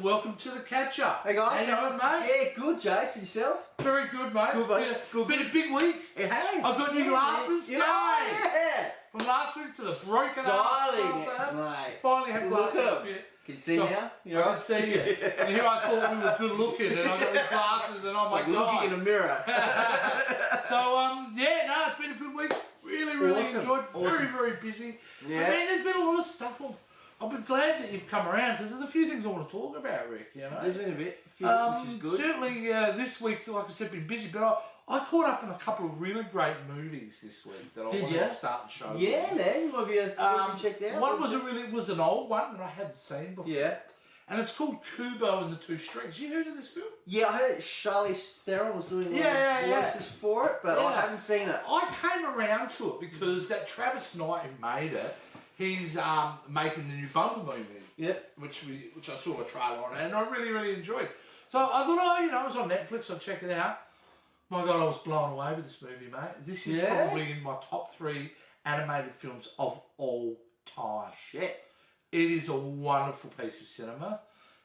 welcome to the catch up. Hey guys, how you doing, mate? Yeah, good, Jace. Yourself? Very good, mate. Good, mate. Been a big week. It has. I've got new glasses. Yeah. Yay! From last week to the broken Darling, ass. mate. Finally have Look glasses. at them. Can you see now? I can see you. And here I thought we were good looking, and I got these glasses, and oh my god! Looking in a mirror. So yeah, no, it's been a good week. Really Awesome. enjoyed. Awesome. Very busy. Yeah. But man, there's been a lot of stuff on. I've been glad that you've come around because there's a few things I want to talk about, Rick. You know, There's been a bit, which is good. Certainly, this week, like I said, been busy, but I caught up in a couple of really great movies this week that I wanted to start and show. Yeah, man. What have you checked out? One was an old one that I hadn't seen before. Yeah. And it's called Kubo and the Two Strings. You heard of this film? Yeah, I heard Charlize Theron was doing voices for it, but I haven't seen it. I came around to it because that Travis Knight who made it, he's making the new Bumblebee movie. Yep. Which I saw a trailer on, and I really enjoyed. So I thought, it was on Netflix, I'll check it out. My God, I was blown away with this movie, mate. This is probably in my top 3 animated films of all time. Shit. It is a wonderful piece of cinema,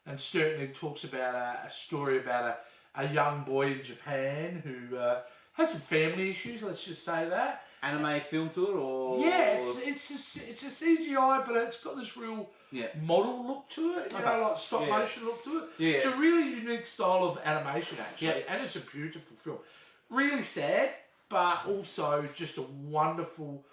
and certainly talks about a story about a young boy in Japan who has some family issues. Let's just say that. Anime film to it, or it's a CGI, but it's got this real model look to it. You know, like stop motion look to it. Yeah. It's a really unique style of animation, actually, and it's a beautiful film. Really sad, but also just a wonderful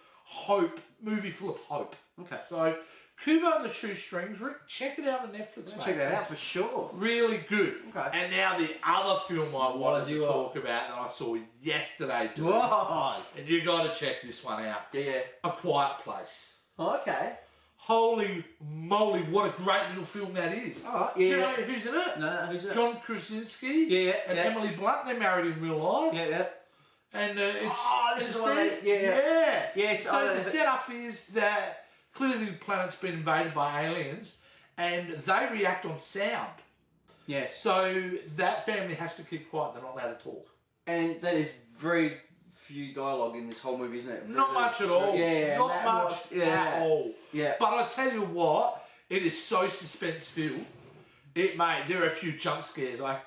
movie full of hope. Okay. So. Kubo and the Two Strings, Rick, check it out on Netflix, mate. Check that out for sure. Really good. Okay. And now the other film I wanted to talk about that I saw yesterday, dude. Whoa. And you got to check this one out. Yeah. A Quiet Place. Okay. Holy moly, what a great little film that is. Oh, Do you know who's in it? No, who's in it? John Krasinski. And Emily Blunt. They're married in real life. Yeah. And it's... this is one Yes. So the setup is that clearly the planet's been invaded by aliens and they react on sound. Yes. So that family has to keep quiet. They're not allowed to talk. And that is very few dialogue in this whole movie, isn't it? Not much at all. Yeah. Not much at all. Yeah. But I tell you what, it is so suspense-filled. There are a few jump scares. I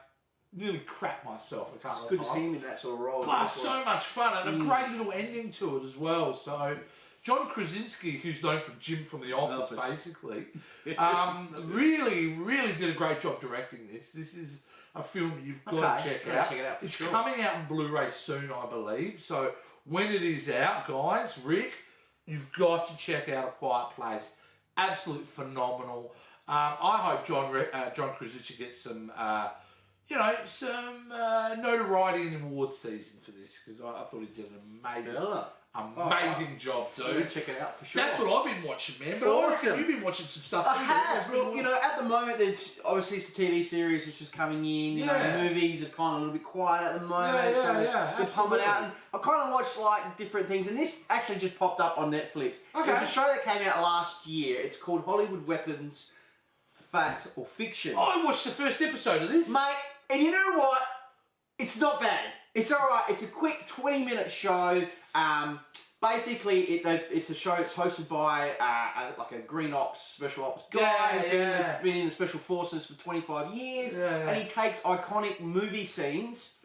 nearly crap myself. It's good to see him in that sort of role. But so much fun and a great little ending to it as well. So John Krasinski, who's known from Jim from The Office, basically, really did a great job directing this. This is a film you've got to check out. It's coming out on Blu-ray soon, I believe. So when it is out, guys, Rick, you've got to check out A Quiet Place. Absolutely phenomenal. I hope John Krasinski gets some... some notoriety in the award season for this because I thought he did an amazing job, dude. Check it out for sure. That's what I've been watching, man. But I reckon you've been watching some stuff. I have. Look, at the moment, there's obviously it's a TV series which is coming in. You know, movies are kind of a little bit quiet at the moment. They're pumping out. And I kind of watched like different things, and this actually just popped up on Netflix. Okay. There's a show that came out last year. It's called Hollywood Weapons, Fact or Fiction. I watched the first episode of this, mate. And you know what? It's not bad. It's alright. It's a quick 20-minute show. Basically, it's a show. It's hosted by a green ops, special ops guy who's been in the special forces for 25 years. And he takes iconic movie scenes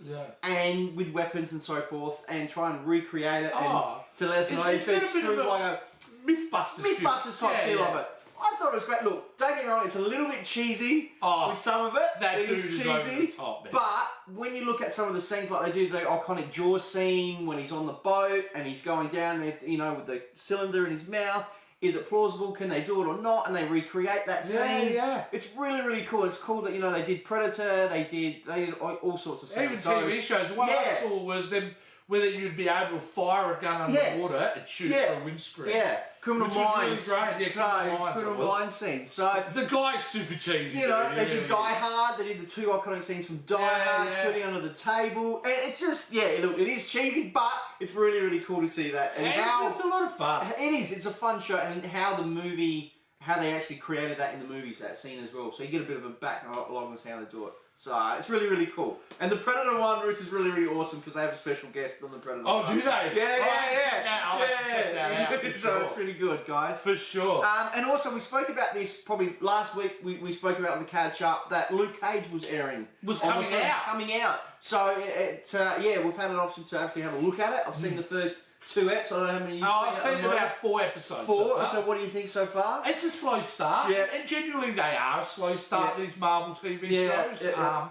and with weapons and so forth and try and recreate it and to let us know if it's true, like a Mythbusters type feel of it. I thought it was great. Look, don't get me wrong, it's a little bit cheesy with some of it. That dude is cheesy. Over the top, man. But when you look at some of the scenes, like they do the iconic Jaws scene when he's on the boat and he's going down there, with the cylinder in his mouth. Is it plausible? Can they do it or not? And they recreate that scene. Yeah. It's really cool. It's cool that they did Predator. They did all sorts of scenes. Even TV shows. What I saw was them. Whether you'd be able to fire a gun underwater and shoot for a windscreen. Yeah, Criminal Minds. Really great. Criminal Minds scene. So the guy's super cheesy. They did Die Hard. They did the 2 iconic scenes from Die Hard, shooting under the table. And it's just, look, it is cheesy, but it's really cool to see that. And it's a lot of fun. It is. It's a fun show, and how the movie how they actually created that in the movies, that scene as well. So you get a bit of a back along with how they do it. So it's really, really cool. And the Predator one, which is really, really awesome because they have a special guest on the Predator. Oh, do they? Yeah. I'll check that out. So it's really good, guys. For sure. And also, we spoke about this probably last week. We spoke about on the Catch Up that Luke Cage was airing. Coming out. So we've had an option to actually have a look at it. I've seen the first 2 episodes. I don't know how many you've seen. I've seen about 4 episodes. 4. So what do you think so far? It's a slow start. Yeah. And genuinely they are a slow start, these Marvel TV shows. Yeah.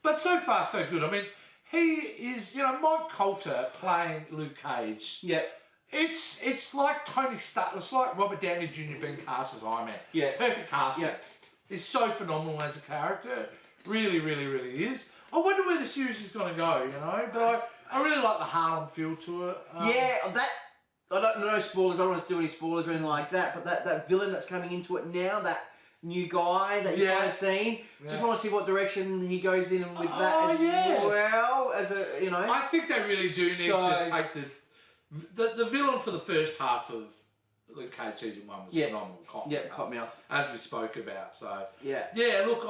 But so far so good. I mean, he is, Mike Coulter playing Luke Cage. Yeah. It's like Tony Stark. It's like Robert Downey Jr. being cast as Iron Man. Yeah. Perfect casting. Yeah. He's so phenomenal as a character. Really, really, really is. I wonder where the series is going to go, But I really like the Harlem feel to it. I don't know spoilers. I don't want to do any spoilers or anything like that. But that villain that's coming into it now, that new guy that you've kind of seen, just want to see what direction he goes in with that as well as I think they really do need to take the villain for the first half of Luke Cage season 1 was phenomenal. Cottonmouth. As we spoke about. So yeah. Look,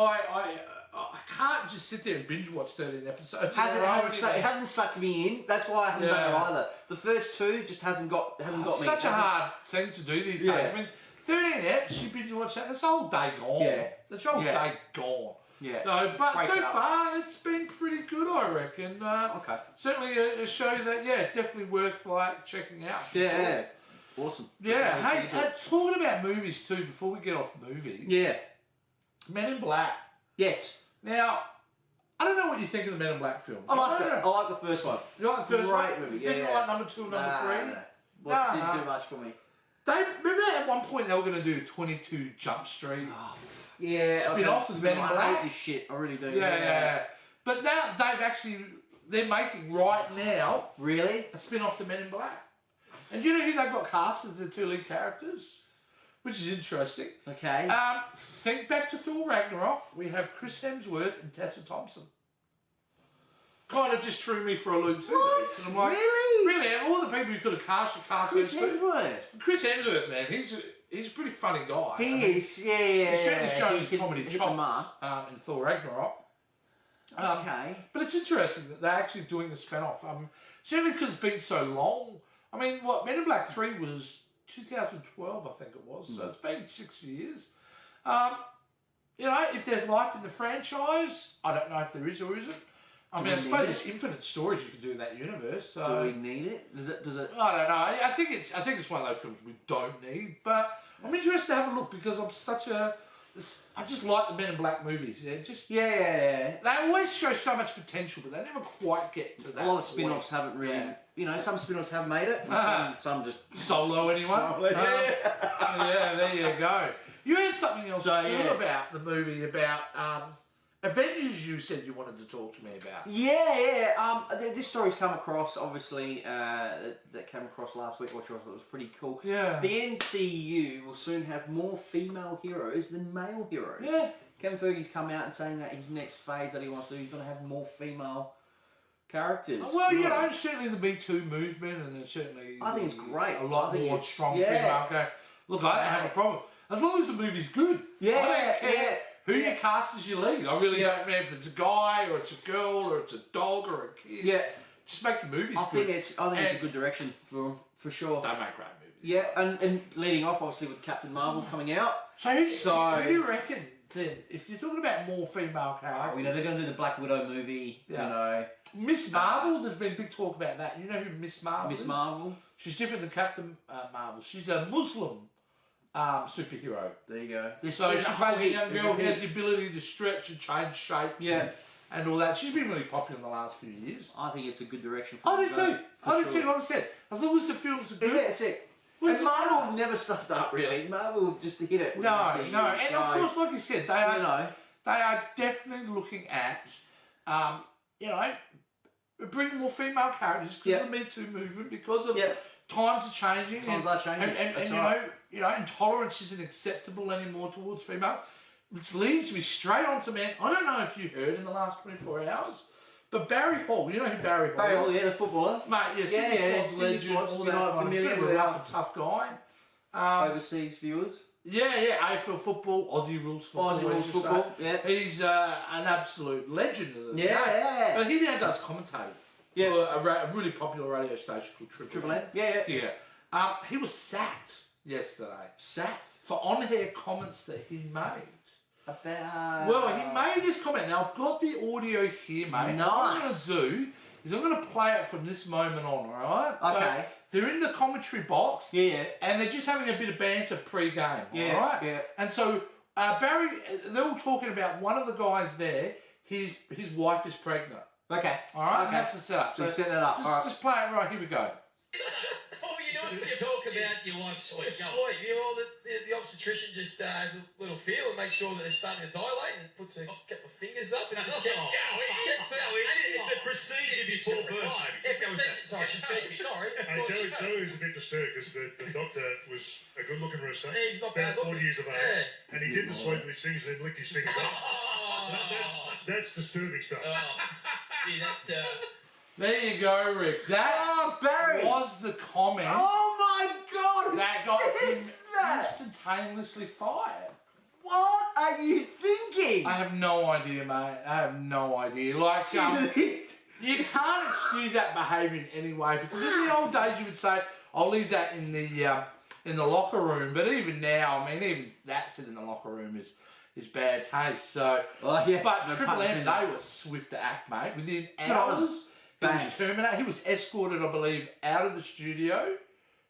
I can't just sit there and binge watch 13 episodes. It hasn't sucked me in. That's why I haven't done it either. The first 2 just hasn't got me. It's such a hard thing to do these days. I mean, 13 eps, you binge watch that, it's the whole day gone. Yeah. The whole day gone. Yeah. So far, it's been pretty good, I reckon. Okay. Certainly a show that, definitely worth checking out. Yeah. Awesome. Yeah. Hey, talking about movies too, before we get off movies. Yeah. Men in Black. Yes. Now, I don't know what you think of the Men in Black film. I like the first one. You like the first one? Great movie. Didn't like number 2 or number 3? No. Well, it didn't do much for me. Remember at one point they were going to do 22 Jump Street? Oh, yeah. Spin-off of Men in Black? I hate this shit. I really do. Yeah. But now they're making right now really a spin-off to Men in Black. And you know who they've got cast as the 2 lead characters? Which is interesting. Okay. Think back to Thor Ragnarok. We have Chris Hemsworth and Tessa Thompson. Kind of just threw me for a loop too. What? And I'm like, really? And all the people you could have cast Chris Hemsworth. Chris Hemsworth, man, he's a pretty funny guy. He is, yeah. He certainly shows his comedy chops in Thor Ragnarok. Okay. But it's interesting that they're actually doing the spin-off. Certainly because it's been so long. I mean, Men in Black 3 was 2012, I think it was. So it's been 6 years. If there's life in the franchise, I don't know if there is or isn't. I mean, I suppose there's infinite stories you can do in that universe. So. Do we need it? Does it? I don't know. I think it's one of those films we don't need. But I'm interested to have a look because I just like the Men in Black movies. They're just They always show so much potential, but they never quite get to that. A lot of spin-offs haven't really. Some spin-offs have made it. Some just solo anyway. There you go. You had something else about the movie about Avengers. You said you wanted to talk to me about. Yeah. This story's come across, obviously, that came across last week, which I thought was pretty cool. Yeah. The MCU will soon have more female heroes than male heroes. Yeah. Kevin Feige's come out and saying that his next phase that he wants to do, he's going to have more female characters. Well, certainly the Me Too movement, and there's certainly I think it's great. A lot more strong female characters. Look, I don't have a problem as long as the movie's good. I don't care who you cast as your lead. I really don't care if it's a guy or it's a girl or it's a dog or a kid. Yeah, just make the movies. I think it's a good direction for sure. They make great movies. Yeah, and leading off obviously with Captain Marvel coming out. So who do you reckon? Then, if you're talking about more female characters, they're going to do the Black Widow movie. Miss Marvel. There's been big talk about that. You know who Miss Marvel is? Miss Marvel. She's different than Captain Marvel. She's a Muslim superhero. There you go. So she's basically a young girl who has the ability to stretch and change shapes. And all that. She's been really popular in the last few years. I think it's a good direction for I do too. Like I said, as long as the films are good. Yeah, that's it. And Marvel have never stuffed up, really. Marvel just hit it. No. And of course, like you said, they are definitely looking at, bringing more female characters because of the Me Too movement, because of times are changing. Times are changing. And intolerance isn't acceptable anymore towards female, which leads me straight on to men. I don't know if you heard in the last 24 hours. But Barry Hall, you know who Barry Hall is? The footballer. Mate, Sydney Swans legend, all that kind of bit of a rough and tough guy. Overseas viewers. Yeah, AFL football, Aussie rules football. Yeah. He's an absolute legend of the Yeah. But he now does commentate. Yeah. For a really popular radio station called Triple M. Yeah. He was sacked yesterday. Sacked? For on-air comments that he made. About... Well, he made his comment. Now, I've got the audio here, mate. Nice. What I'm going to do is I'm going to play it from this moment on, alright? Okay. So they're in the commentary box. Yeah. And they're just having a bit of banter pre-game, Yeah, alright? yeah. And so, Barry, they're all talking about one of the guys there, his wife is pregnant. Okay. Alright? Okay. That's the setup. So you set that up. Just play it right. Here we go. You talk about your wife's sweet. Sweet. You know, the obstetrician just has a little feel and makes sure that they're starting to dilate and puts a couple of fingers up and just checks It's a procedure before birth. Sorry, sorry. Hey, Joey was a bit disturbed because the doctor was a good-looking rooster, Yeah, he's not about bad 40 years of age, Yeah. and he did the sweep with his fingers and then licked his fingers up. That's disturbing stuff. Gee, that... There you go, Rick. That Barry. was the comment Oh my God! that got him that? instantaneously fired. What are you thinking? I have no idea, mate. I have no idea. Like, you can't excuse that behaviour in any way because in the old days you would say, "I'll leave that in the locker room." But even now, I mean, even that said in the locker room is bad taste. So, but Triple M, they were swift to act, mate. Within hours. He was terminated. He was escorted, I believe, out of the studio.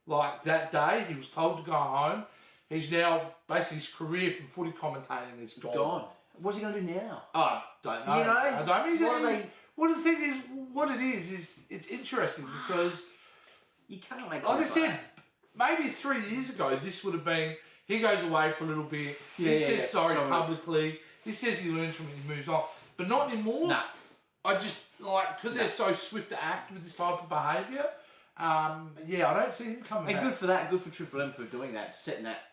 Like that day, he was told to go home. He's now basically his career from footy commentating is gone. What's he going to do now? I don't know. You know, I don't mean what are they? Well, the thing is, what it is it's interesting because, You can't make. like I said, maybe 3 years ago, this would have been. He goes away for a little bit. He says sorry publicly. He says he learns from it. He moves on, but not anymore. Nah. I just like because they're so swift to act with this type of behaviour. I don't see him coming. And good for that. Good for Triple M for doing that, setting that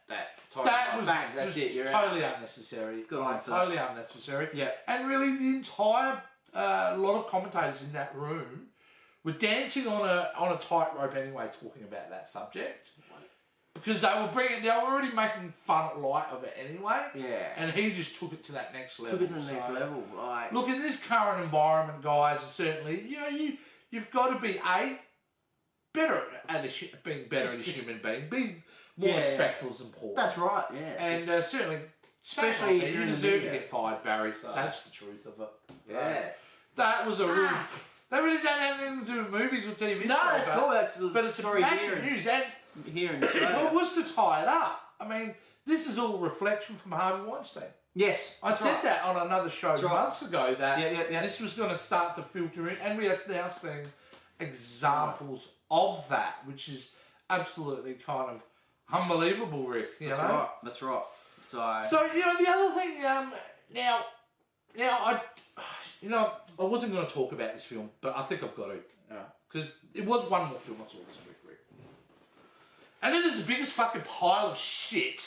time. That was bang. That's just it. You're totally out. unnecessary. Good on for totally unnecessary. Yeah. And really, the entire lot of commentators in that room were dancing on a tightrope anyway, talking about that subject. Because they were already making light of it anyway. Yeah. And he just took it to that next level. Took it to the next level. Like. Look, in this current environment, guys, certainly, you've got to be better at being better as a human being, being more respectful is important. That's right. Yeah. And certainly, especially if you you're deserve to get fired, Barry. So. That's the truth of it. Yeah. That was a real. They really don't have anything to do with movies or TV. No, that's cool. That's the but it's story massive news. And here in if Australia. it was to tie it up, I mean, this is all reflection from Harvey Weinstein. Yes, I said that on another show months ago that this was going to start to filter in, and we are now seeing examples of that, which is absolutely kind of unbelievable, Rick. That's right. So the other thing now I wasn't going to talk about this film, but I think I've got to because it was one more film I saw this week, Rick, and it is the biggest fucking pile of shit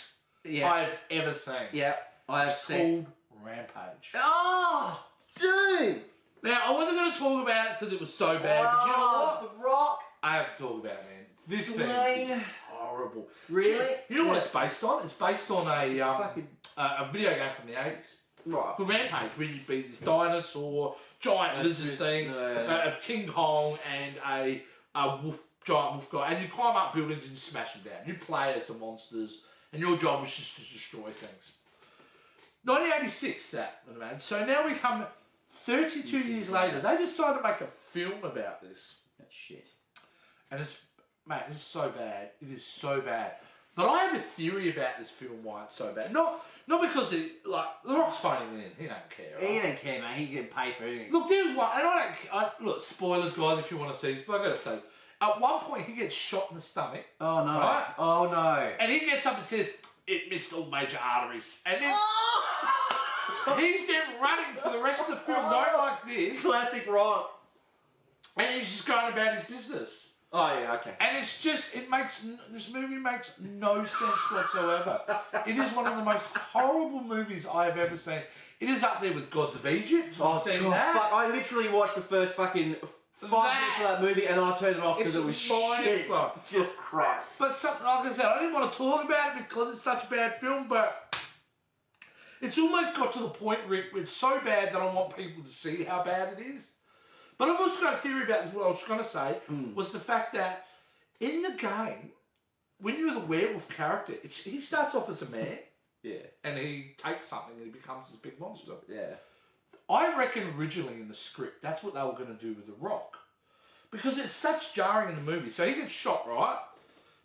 I've ever seen. Yeah, It's called Rampage. Oh, dude! Now, I wasn't going to talk about it because it was so bad, but you know what? The Rock. I have to talk about it, man. This thing is horrible. Really? You know what it's based on? It's based on a video game from the 80s. Right. Called Rampage, where you'd be this dinosaur, giant lizard thing, a King Kong, and a giant wolf guy. And you climb up buildings and you smash them down. You play as the monsters, and your job was just to destroy things. 1986, that, man. So now we come 32 years later. They decided to make a film about this. That's shit. And it's so bad. It is so bad. But I have a theory about this film, why it's so bad. Not because The Rock's phoning it in. He don't care. Right? He don't care, man. He can pay for anything. Look, there's one, and look, spoilers, guys, if you want to see this, but I gotta say, at one point he gets shot in the stomach. Oh no! Right? Oh no! And he gets up and says, "It missed all major arteries," and then he's then running for the rest of the film, going like this. Classic Rock. And he's just going about his business. Oh yeah, okay. And it's just, this movie makes no sense whatsoever. It is one of the most horrible movies I have ever seen. It is up there with Gods of Egypt. I've seen that. Fuck, I literally watched the first fucking 5 minutes of that movie, and I turned it off because it was fine, shit. bro. Just crap. But something, like I said, I didn't want to talk about it because it's such a bad film, but it's almost got to the point, Rick, where it's so bad that I want people to see how bad it is. But I've also got a theory about this. What I was going to say was the fact that in the game, when you're the werewolf character, he starts off as a man. Yeah. And he takes something and he becomes this big monster. Yeah. I reckon originally in the script, that's what they were going to do with The Rock. Because it's such jarring in the movie. So he gets shot, right?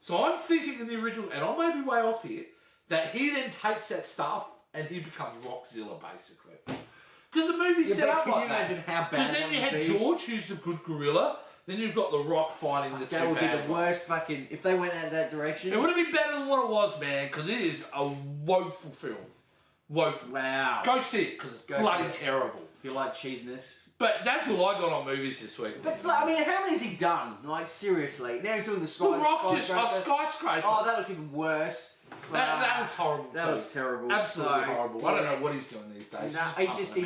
So I'm thinking in the original, and I may be way off here, that he then takes that stuff and he becomes Rockzilla, basically. Because the movie's set up like that. Can you imagine how bad Because then you had George, who's the good gorilla. Then you've got The Rock fighting the two bad That would be the worst fucking... If they went that direction... It would have been better than what it was, man, because it is a woeful film. Woeful. Wow. Go see it, because it's bloody terrible. If you like cheesiness. But that's all I got on movies this week. But, I mean, how many has he done? Like, seriously. Now he's doing the The Rock just... Skyscraper. Oh, that looks even worse. That looks horrible, That looks terrible. Absolutely horrible. Yeah. I don't know what he's doing these days. Nah, he just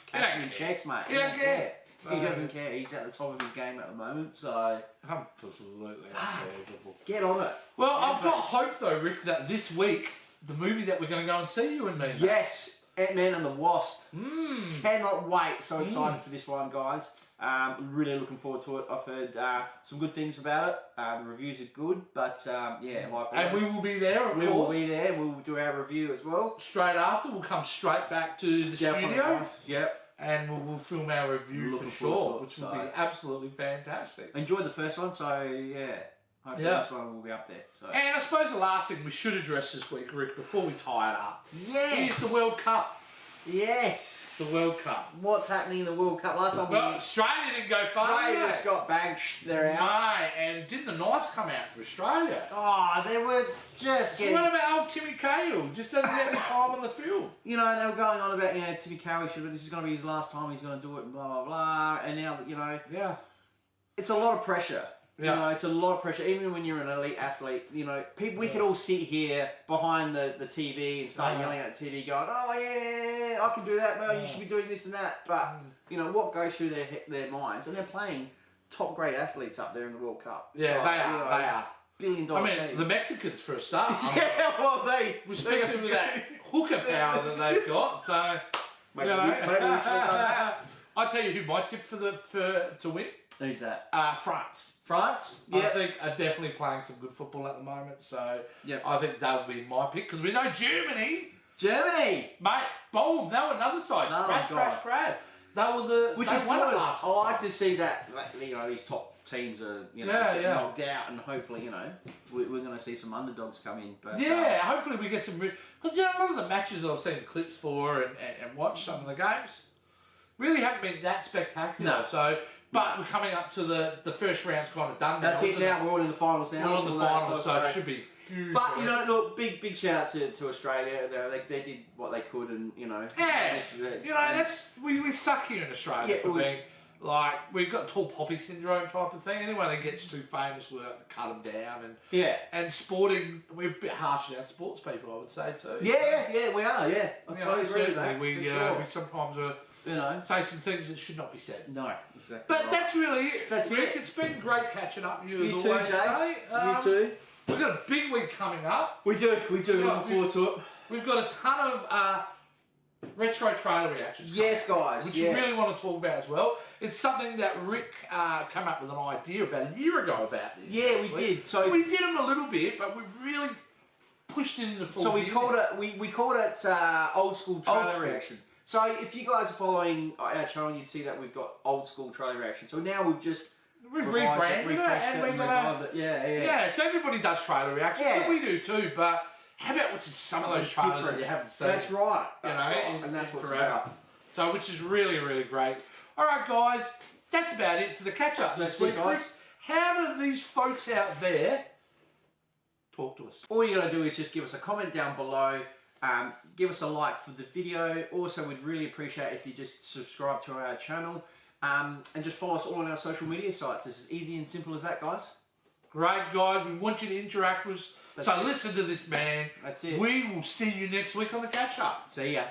cashing checks, mate. He don't care. He doesn't care. He's at the top of his game at the moment, so... Absolutely unbelievable. Get on it. Well, I've got hope, though, Rick, that this week, the movie that we're going to go and see, you and me, mate. Yes, Ant-Man and the Wasp. Cannot wait. So excited for this one, guys. Really looking forward to it. I've heard some good things about it. The reviews are good, but yeah. And we will be there, of course. We will be there. We'll do our review as well. Straight after, we'll come straight back to the studio. Nice. Yep. And we'll film our review for sure, which will be absolutely fantastic. Enjoyed the first one, so yeah. Hopefully this one will be up there. So. And I suppose the last thing we should address this week, Rick, before we tie it up, is the World Cup. Yes. The World Cup. What's happening in the World Cup? Last time Australia didn't go far. Australia just got bagged. They're out. No, and didn't the knives come out for Australia? Oh, they were just So what about old Timmy Cahill? Just doesn't get any time on the field. You know, they were going on about, Timmy Cahill, this is going to be his last time he's going to do it and blah, blah, blah. And now, Yeah. It's a lot of pressure. Yeah. It's a lot of pressure. Even when you're an elite athlete, people, we could all sit here behind the TV and start yelling at the TV going, oh yeah, I can do that, no, you should be doing this and that. But, what goes through their minds? And they're playing top grade athletes up there in the World Cup. Yeah, so, they are. $1 billion team. The Mexicans for a start. Yeah, well, especially with that hooker power that they've got. So, maybe we should have done that. I'll tell you who my tip to win. Who's that? France. France? I think are definitely playing some good football at the moment. So I think they'll be my pick because we know Germany. Germany, mate. Boom. They were another side. Crash. They were the. Which is good. I like to see that. These top teams are knocked out, and hopefully we're going to see some underdogs come in. But hopefully we get some. Because a lot of the matches I've seen clips for and watched some of the games really haven't been that spectacular. No. So. But we're coming up to the first round's kind of done now. That's it now. We're all in the finals now. We're all in the finals, so it should be huge. But, look, big shout out to Australia. They did what they could and, Yeah. That's... We suck here in Australia for being... we've got tall poppy syndrome type of thing. Anyone that gets too famous, we'll have to cut them down. And sporting, we're a bit harsh on our sports people, I would say, too. Yeah, we are, yeah. I totally agree with that. We sometimes are... say some things that should not be said. No, exactly. But that's really it. That's Rick. It's been great catching up with you as always, Jay. You too. We've got a big week coming up. We do. Looking forward to it. We've got a ton of retro trailer reactions. Yes, guys. Which we really want to talk about as well. It's something that Rick came up with an idea about a year ago about this. Yeah, we did. So we did them a little bit, but we really pushed it into full. So we called it. We called it old school trailer reaction. So if you guys are following our channel, you'd see that we've got old school trailer reaction. So now we've rebranded refreshed it, and Yeah. So everybody does trailer reactions. Yeah. We do too, but how about what's in some of those trailers that you haven't seen? That's right. And that's what's about. So which is really, really great. All right, guys, that's about it for the catch up this week, guys. How do these folks out there talk to us? All you got to do is just give us a comment down below. Give us a like for the video. Also, we'd really appreciate if you just subscribe to our channel and just follow us all on our social media sites. This is easy and simple as that, guys. Great, guys. We want you to interact with us. Listen to this man. That's it. We will see you next week on the catch up. See ya.